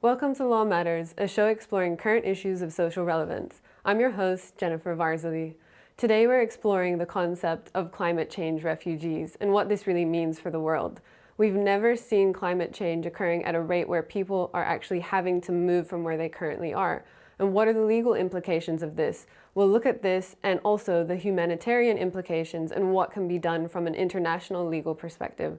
Welcome to Law Matters, a show exploring current issues of social relevance. I'm your host, Jenifer. Today we're exploring the concept of climate change refugees and what this really means for the world. We've never seen climate change occurring at a rate where people are actually having to move from where they currently are. And what are the legal implications of this? We'll look at this and also the humanitarian implications and what can be done from an international legal perspective.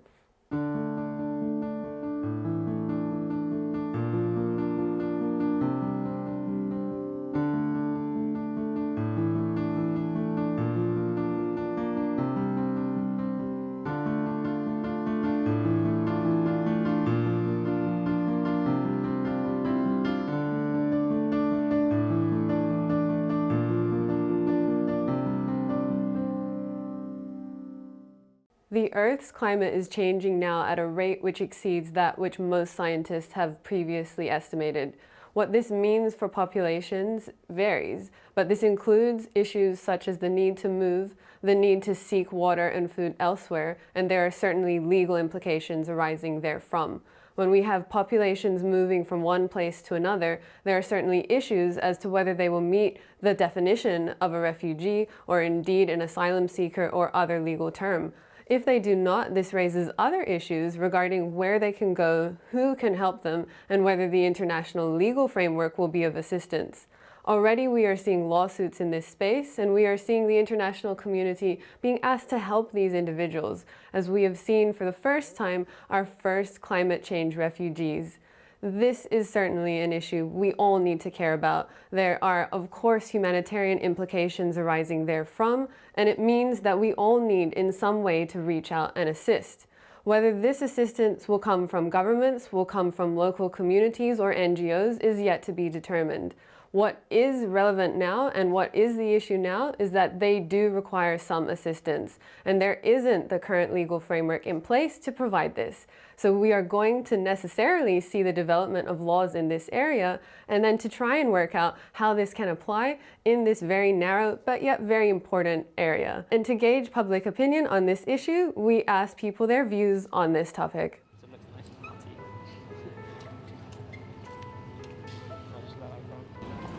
The Earth's climate is changing now at a rate which exceeds that which most scientists have previously estimated. What this means for populations varies, but this includes issues such as the need to move, the need to seek water and food elsewhere, and there are certainly legal implications arising therefrom. When we have populations moving from one place to another, there are certainly issues as to whether they will meet the definition of a refugee or indeed an asylum seeker or other legal term. If they do not, this raises other issues regarding where they can go, who can help them, and whether the international legal framework will be of assistance. Already we are seeing lawsuits in this space, and we are seeing the international community being asked to help these individuals, as we have seen for the first time our first climate change refugees. This is certainly an issue we all need to care about. There are, of course, humanitarian implications arising therefrom, and it means that we all need in some way to reach out and assist. Whether this assistance will come from governments, will come from local communities or NGOs is yet to be determined. What is relevant now and what is the issue now is that they do require some assistance, and there isn't the current legal framework in place to provide this. So we are going to necessarily see the development of laws in this area, and then to try and work out how this can apply in this very narrow but yet very important area. And to gauge public opinion on this issue, we asked people their views on this topic.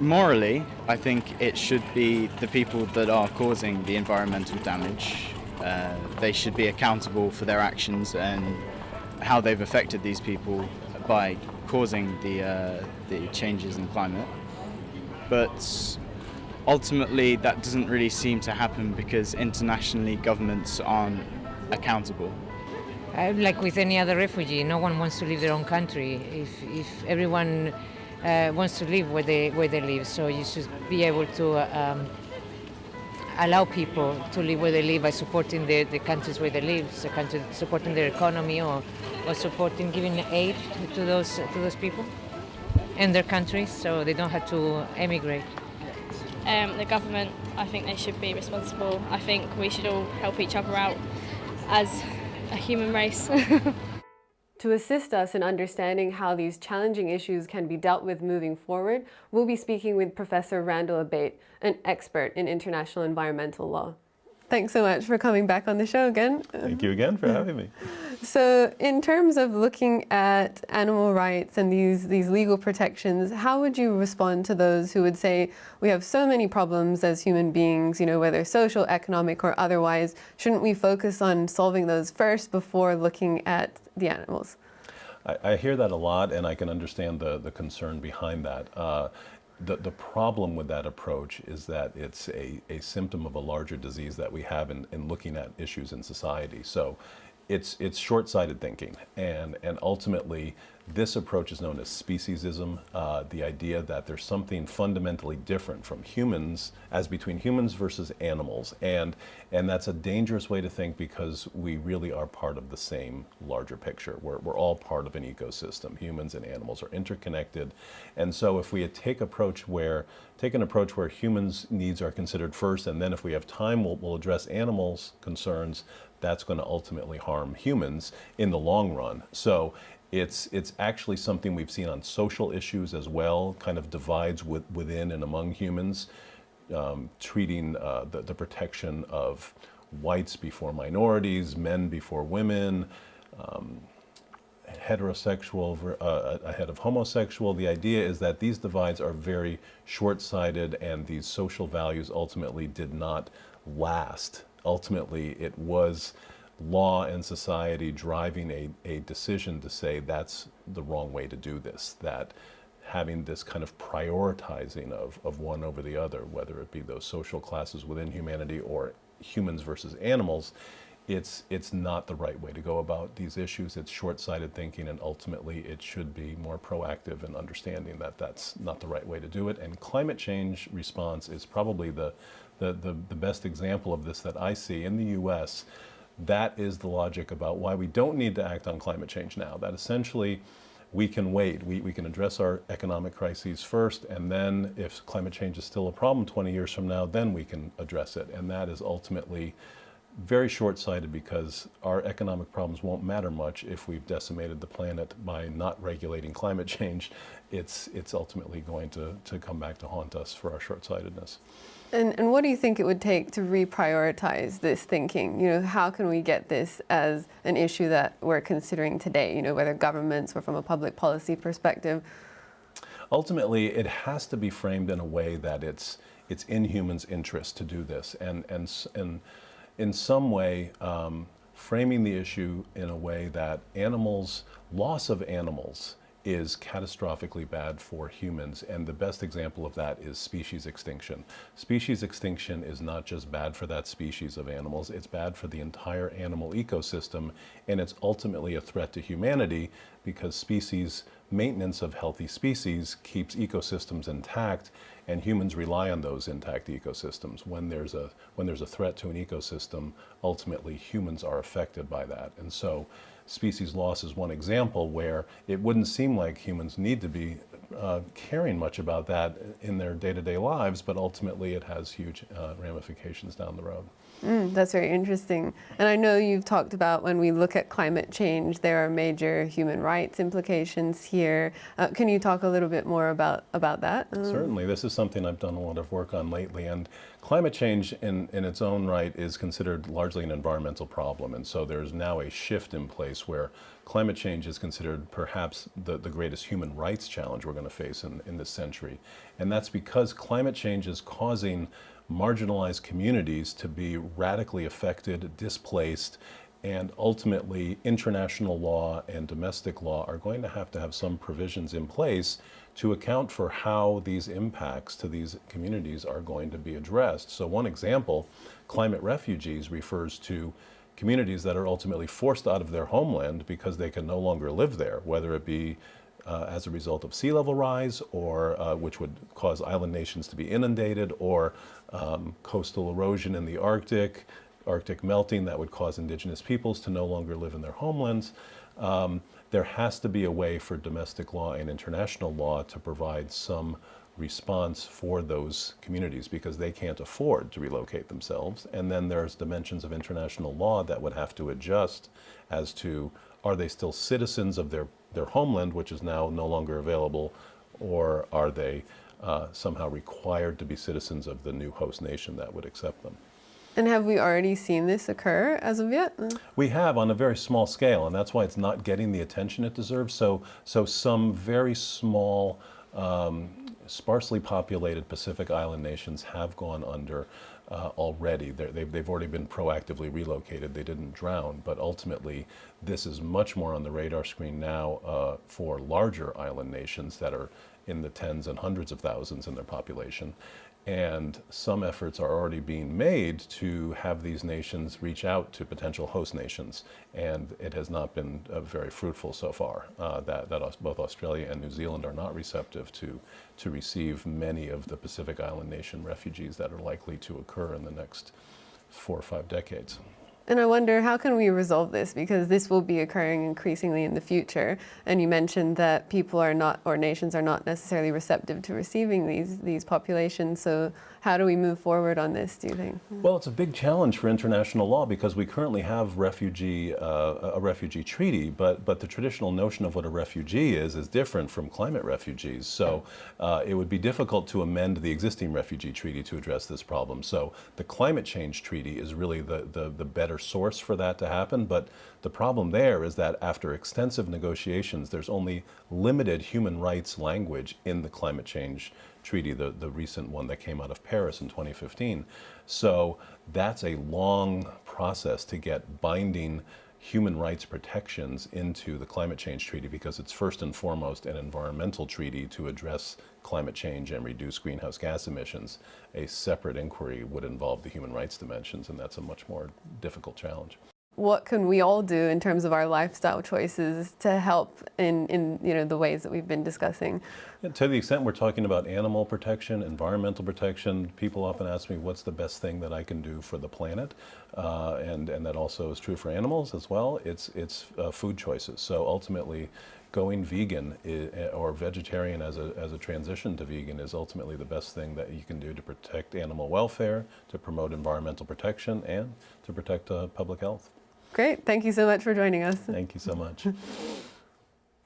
Morally, I think it should be the people that are causing the environmental damage. They should be accountable for their actions and how they've affected these people by causing the changes in climate. But ultimately, that doesn't really seem to happen because internationally governments aren't accountable. Like with any other refugee, no one wants to leave their own country. If everyone wants to live where they live, so you should be able to allow people to live where they live by supporting the countries where they live, so supporting their economy or supporting giving aid to those people and their countries, so they don't have to emigrate. The government, I think they should be responsible. I think we should all help each other out as a human race. To assist us in understanding how these challenging issues can be dealt with moving forward, we'll be speaking with Professor Randall Abate, an expert in international environmental law. Thanks so much for coming back on the show again. Thank you again for having me. So in terms of looking at animal rights and these legal protections, how would you respond to those who would say we have so many problems as human beings, whether social, economic, or otherwise, shouldn't we focus on solving those first before looking at the animals? I hear that a lot, and I can understand the concern behind that. The problem with that approach is that it's a symptom of a larger disease that we have in looking at issues in society. So it's short-sighted thinking, and ultimately this approach is known as speciesism, the idea that there's something fundamentally different from humans as between humans versus animals, and that's a dangerous way to think because we really are part of the same larger picture. We're all part of an ecosystem. Humans and animals are interconnected, and so if we take an approach where humans' needs are considered first, and then if we have time we'll address animals' concerns, that's going to ultimately harm humans in the long run. So it's actually something we've seen on social issues as well, kind of divides within and among humans, treating the protection of whites before minorities, men before women, heterosexual ahead of homosexual. The idea is that these divides are very short-sighted, and these social values ultimately did not last. Ultimately, it was law and society driving a decision to say that's the wrong way to do this, that having this kind of prioritizing of one over the other, whether it be those social classes within humanity or humans versus animals, it's not the right way to go about these issues. It's short-sighted thinking, and ultimately it should be more proactive in understanding that that's not the right way to do it. And climate change response is probably the best example of this that I see in the US. That is the logic about why we don't need to act on climate change now. That essentially we can wait. We can address our economic crises first, and then if climate change is still a problem 20 years from now, then we can address it. And that is ultimately very short-sighted, because our economic problems won't matter much if we've decimated the planet by not regulating climate change. It's ultimately going to come back to haunt us for our short-sightedness. And what do you think it would take to reprioritize this thinking? You know, how can we get this as an issue that we're considering today, you know, whether governments or from a public policy perspective? Ultimately, it has to be framed in a way that it's in humans' interest to do this, and in some way framing the issue in a way that loss of animals is catastrophically bad for humans, and the best example of that is species extinction. Species extinction is not just bad for that species of animals, it's bad for the entire animal ecosystem, and it's ultimately a threat to humanity, because maintenance of healthy species keeps ecosystems intact, and humans rely on those intact ecosystems. When there's a threat to an ecosystem, ultimately humans are affected by that. And so species loss is one example where it wouldn't seem like humans need to be caring much about that in their day-to-day lives, but ultimately it has huge ramifications down the road. That's very interesting. And I know you've talked about, when we look at climate change, there are major human rights implications here. Can you talk a little bit more about that? Certainly. This is something I've done a lot of work on lately, and climate change in its own right is considered largely an environmental problem, and so there's now a shift in place where climate change is considered perhaps the greatest human rights challenge we're going to face in this century. And that's because climate change is causing marginalized communities to be radically affected, displaced, and ultimately international law and domestic law are going to have some provisions in place to account for how these impacts to these communities are going to be addressed. So one example, climate refugees, refers to communities that are ultimately forced out of their homeland because they can no longer live there, whether it be as a result of sea level rise, or which would cause island nations to be inundated, or coastal erosion in the Arctic melting that would cause indigenous peoples to no longer live in their homelands. There has to be a way for domestic law and international law to provide some response for those communities, because they can't afford to relocate themselves. And then there's dimensions of international law that would have to adjust as to, are they still citizens of their homeland, which is now no longer available, or are they somehow required to be citizens of the new host nation that would accept them? And have we already seen this occur as of yet? We have, on a very small scale, and that's why it's not getting the attention it deserves. So some very small, sparsely populated Pacific Island nations have gone under already. They've already been proactively relocated. They didn't drown, but ultimately this is much more on the radar screen now for larger island nations that are in the tens and hundreds of thousands in their population. And some efforts are already being made to have these nations reach out to potential host nations, and it has not been very fruitful so far. That both Australia and New Zealand are not receptive to receive many of the Pacific Island nation refugees that are likely to occur in the next 4 or 5 decades. And I wonder, how can we resolve this? Because this will be occurring increasingly in the future. And you mentioned that people are not, or nations are not necessarily receptive to receiving these populations. So how do we move forward on this, do you think? Well, it's a big challenge for international law, because we currently have a refugee treaty, but the traditional notion of what a refugee is different from climate refugees. So it would be difficult to amend the existing refugee treaty to address this problem. So the climate change treaty is really the better better source for that to happen. But the problem there is that after extensive negotiations, there's only limited human rights language in the climate change treaty, the recent one that came out of Paris in 2015. So that's a long process to get binding human rights protections into the climate change treaty, because it's first and foremost an environmental treaty to address climate change and reduce greenhouse gas emissions. A separate inquiry would involve the human rights dimensions, and that's a much more difficult challenge. What can we all do in terms of our lifestyle choices to help in the ways that we've been discussing? And to the extent we're talking about animal protection, environmental protection, people often ask me what's the best thing that I can do for the planet, and that also is true for animals as well. It's food choices. So ultimately, going vegan or vegetarian as a transition to vegan is ultimately the best thing that you can do to protect animal welfare, to promote environmental protection, and to protect public health. Great. Thank you so much for joining us. Thank you so much.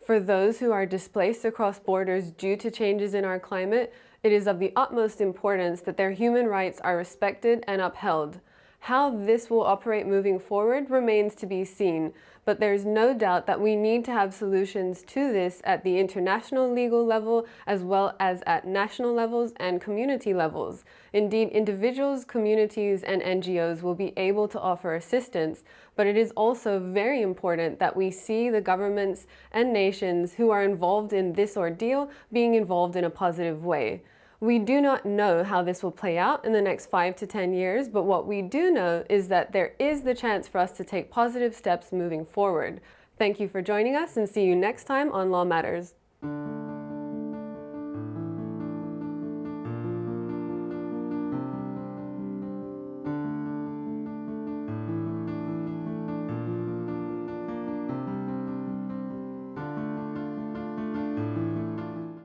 For those who are displaced across borders due to changes in our climate, it is of the utmost importance that their human rights are respected and upheld. How this will operate moving forward remains to be seen, but there's no doubt that we need to have solutions to this at the international legal level as well as at national levels and community levels. Indeed, individuals, communities, and NGOs will be able to offer assistance, but it is also very important that we see the governments and nations who are involved in this ordeal being involved in a positive way. We do not know how this will play out in the next 5 to 10 years, but what we do know is that there is the chance for us to take positive steps moving forward. Thank you for joining us, and see you next time on Law Matters.